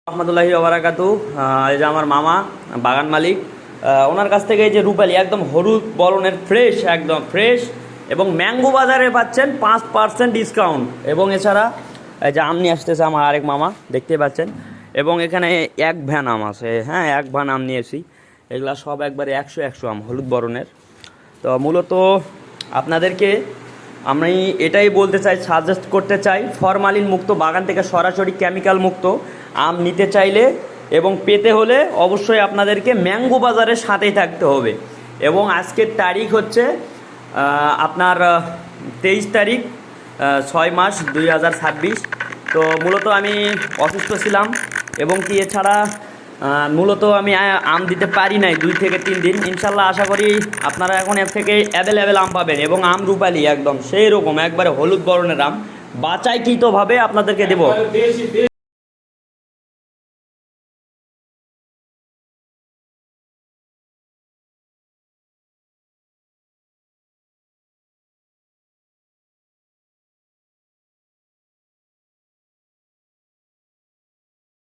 রহমতুল্লাহি ওবারাকাতু। এই যে আমার মামা বাগান মালিক, ওনার কাছ থেকে এই যে রূপালি একদম হলুদ বরণের ফ্রেশ, একদম ফ্রেশ এবং ম্যাঙ্গো বাজারে পাচ্ছেন 5% ডিসকাউন্ট। এবং এছাড়া এই যে আম নিয়ে আসতেছে আমার আরেক মামা, দেখতে পাচ্ছেন। এবং এখানে এক ভ্যান আম আছে, হ্যাঁ এক ভ্যান আম নিয়েছি। এগুলা সব একবারে 100 আম হলুদ বরণের। তো মূলত আপনাদেরকে আমি এটাই বলতে চাই, সাজেস্ট করতে চাই, ফরমালিন মুক্ত বাগান থেকে সরাসরি কেমিক্যাল মুক্ত আম নিতে চাইলে এবং পেতে হলে অবশ্যই আপনাদেরকে ম্যাঙ্গো বাজারের সাথেই থাকতে হবে। এবং আজকের তারিখ হচ্ছে আপনার 23 তারিখ 6 মাস 2026। তো মূলত আমি অসুস্থ ছিলাম এবং কি এছাড়া মূলত আমি আম দিতে পারি নাই 2 থেকে 3 দিন। ইনশাল্লাহ আশা করি আপনারা এখন এর থেকে অ্যাভেলেবেল আম পাবেন এবং আম রূপালি একদম সেই রকম একবারে হলুদ বরণের আম বাছাইকৃতভাবে আপনাদেরকে দেবো।